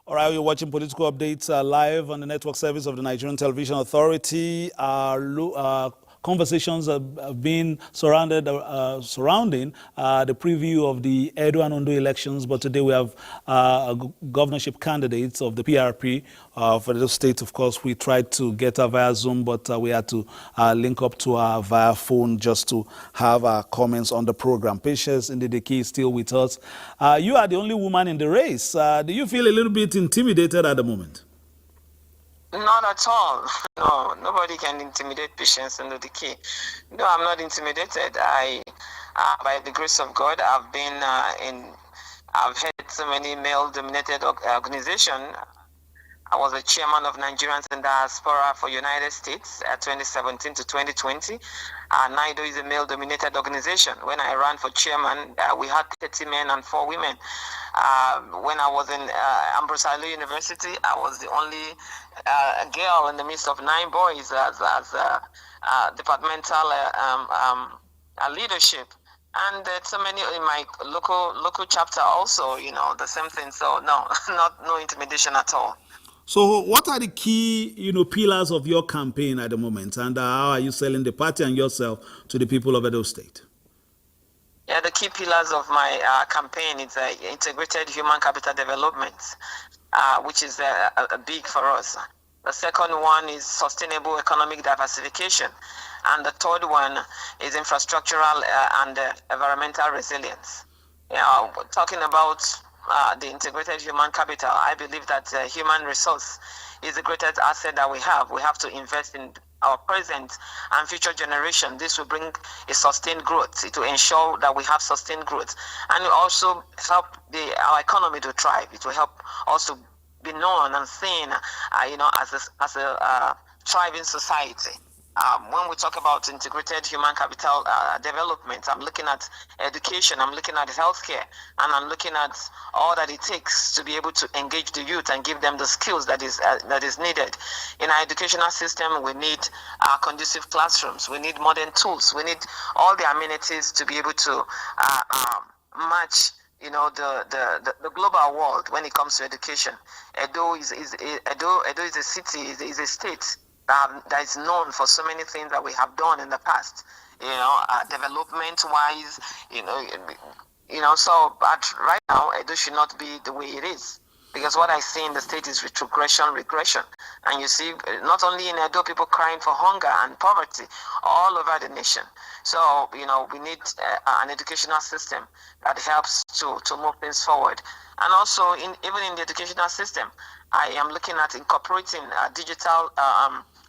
All right, you're watching Political Updates live on the network service of the Nigerian Television Authority. Conversations have been surrounding the preview of the Edo and Ondo elections, but today we have governorship candidates of the PRP for those states. Of course, we tried to get her via Zoom, but we had to link up to her via phone just to have our comments on the program. Patience Ndideki is still with us. You are the only woman in the race. Do you feel a little bit intimidated at the moment? Not at all. No, nobody can intimidate Patience Ndideki. No, I'm not intimidated. By the grace of God, I've had so many male-dominated organizations. I was a chairman of Nigerians in Diaspora for United States 2017 to 2020. NIDO is a male-dominated organization. When I ran for chairman, we had 30 men and 4 women. When I was in Ambrose University, I was the only girl in the midst of 9 boys as departmental leadership. And so many in my local chapter also, the same thing. So no, no intimidation at all. So what are the key, pillars of your campaign at the moment, and how are you selling the party and yourself to the people of Edo State? Yeah, the key pillars of my campaign is integrated human capital development, which is big for us. The second one is sustainable economic diversification, and the third one is infrastructural and environmental resilience. Talking about the integrated human capital, I believe that human resource is the greatest asset that we have. We have to invest in our present and future generation. This will bring a sustained growth. It will ensure that we have sustained growth, and will also help our economy to thrive. It will help us to be known and seen, as a thriving society. When we talk about integrated human capital development, I'm looking at education, I'm looking at healthcare, and I'm looking at all that it takes to be able to engage the youth and give them the skills that is needed. In our educational system, we need conducive classrooms, we need modern tools, we need all the amenities to be able to match the global world when it comes to education. Edo is a city, is a state that is known for so many things that we have done in the past, development-wise, So, but right now, Edo should not be the way it is, because what I see in the state is regression, and you see not only in Edo people crying for hunger and poverty all over the nation. So, we need an educational system that helps to move things forward, and also even in the educational system, I am looking at incorporating digital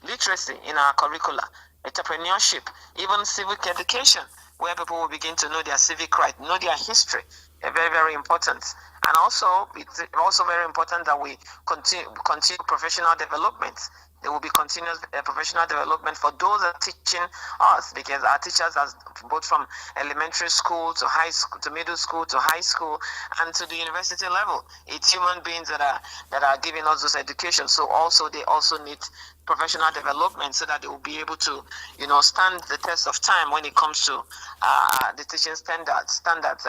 literacy in our curricula, entrepreneurship, even civic education, where people will begin to know their civic right, know their history. Very, very important. And also, it's also very important that we continue professional development. There will be continuous professional development for those that are teaching us, because our teachers are both from elementary school to high school, to middle school, to high school, and to the university level. It's human beings that are giving us this education. So they also need professional development, so that they will be able to, stand the test of time when it comes to the teaching standards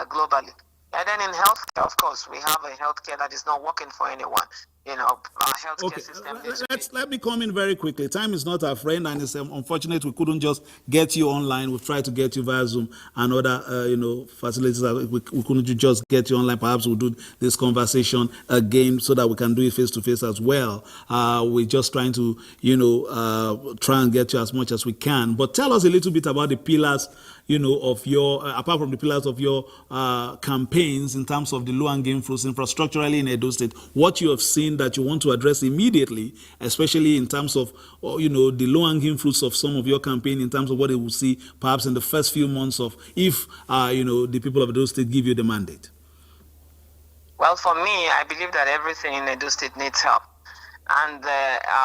globally. And then in healthcare, of course, we have a healthcare that is not working for anyone. Our healthcare system. Let me come in very quickly. Time is not our friend, and it's unfortunate we couldn't just get you online. We've tried to get you via Zoom and other, facilities. We couldn't just get you online. Perhaps we'll do this conversation again so that we can do it face to face as well. We're just trying to, try and get you as much as we can. But tell us a little bit about the pillars, of your, apart from the pillars of your campaigns in terms of the low-hanging fruits infrastructurally in Edo State, what you have seen that you want to address immediately, especially in terms of, the low-hanging fruits of some of your campaign, in terms of what they will see perhaps in the first few months of, if, the people of Edo State give you the mandate. Well, for me, I believe that everything in Edo State needs help. And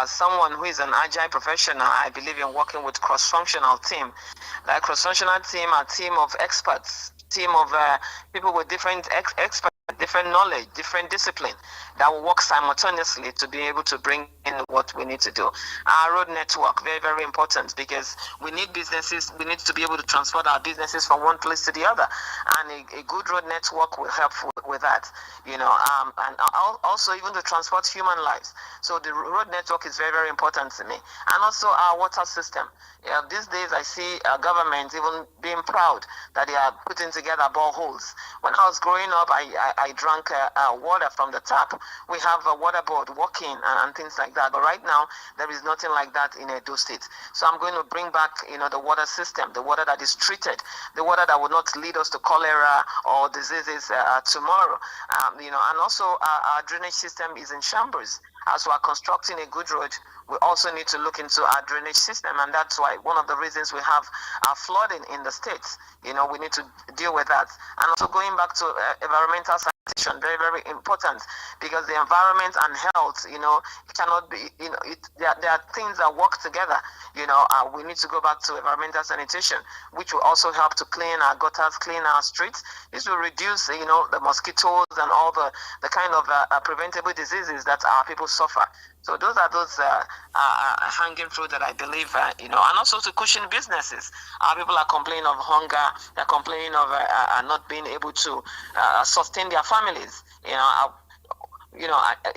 someone who is an agile professional, I believe in working with cross-functional team. Like cross-functional team, a team of experts, team of people with different experts, different knowledge, different discipline, that will work simultaneously to be able to bring in what we need to do. Our road network, very, very important, because we need we need to be able to transport our businesses from one place to the other. And a good road network will help with that, and also even to transport human lives. So the road network is very, very important to me. And also our water system. These days I see government even being proud that they are putting together boreholes. When I was growing up, I drank water from the tap. We have a water board working and things like that. But right now, there is nothing like that in Edo State. So I'm going to bring back, the water system, the water that is treated, the water that will not lead us to cholera or diseases tomorrow. And also our drainage system is in shambles. As we are constructing a good road, we also need to look into our drainage system, and that's why one of the reasons we have flooding in the states. We need to deal with that. And also going back to environmental sanitation, very, very important, because the environment and health, it cannot be, there are things that work together. We need to go back to environmental sanitation, which will also help to clean our gutters, clean our streets. This will reduce, the mosquitoes and all the kind of preventable diseases that our people suffer. So those are hanging fruit that I believe, and also to cushion businesses. Our people are complaining of hunger. They're complaining of not being able to sustain their families.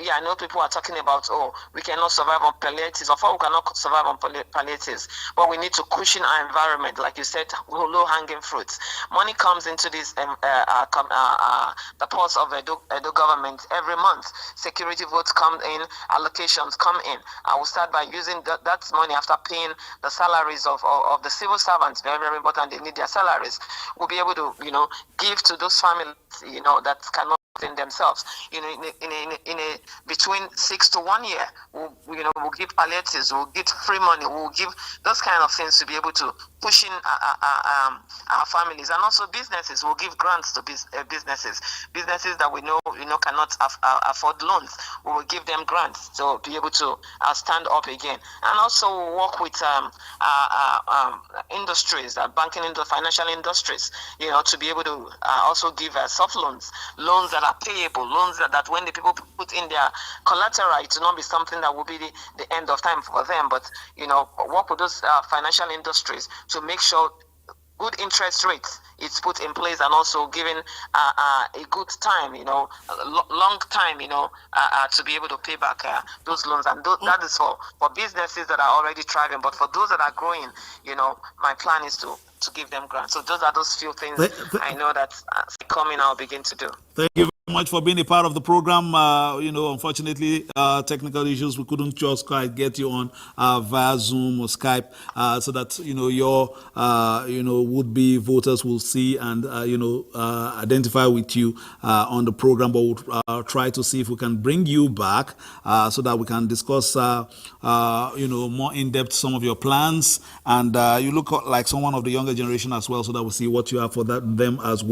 I know people are talking about, we cannot survive on palliatives, or we cannot survive on palliatives, but we need to cushion our environment, like you said, low-hanging fruits. Money comes into this, the purse of Edo government every month. Security votes come in, allocations come in. I will start by using that money after paying the salaries of the civil servants. Very, very important. They need their salaries. We'll be able to, give to those families, that cannot in themselves, in a between 6 to 1 year, we'll give palliatives, we'll give free money, we'll give those kind of things to be able to push in our families, and also businesses. We'll give grants to businesses that we know cannot afford loans. We will give them grants to be able to stand up again, and also we'll work with industries, banking into financial industries, to be able to also give soft loans that are payable, loans that when the people put in their collateral, it will not be something that will be the end of time for them, but work with those financial industries to make sure good interest rates is put in place, and also giving a good time, long time, to be able to pay back those loans. And that is for businesses that are already thriving. But for those that are growing, my plan is to give them grants. So those are those few things I know that coming I'll begin to do. Thank you very much for being a part of the program. Unfortunately, technical issues, we couldn't just quite get you on via Zoom or Skype, so that your would-be voters will see and identify with you on the program. But we'll try to see if we can bring you back so that we can discuss more in depth some of your plans, and you look like someone of the younger generation as well, so that we see what you have for them as well.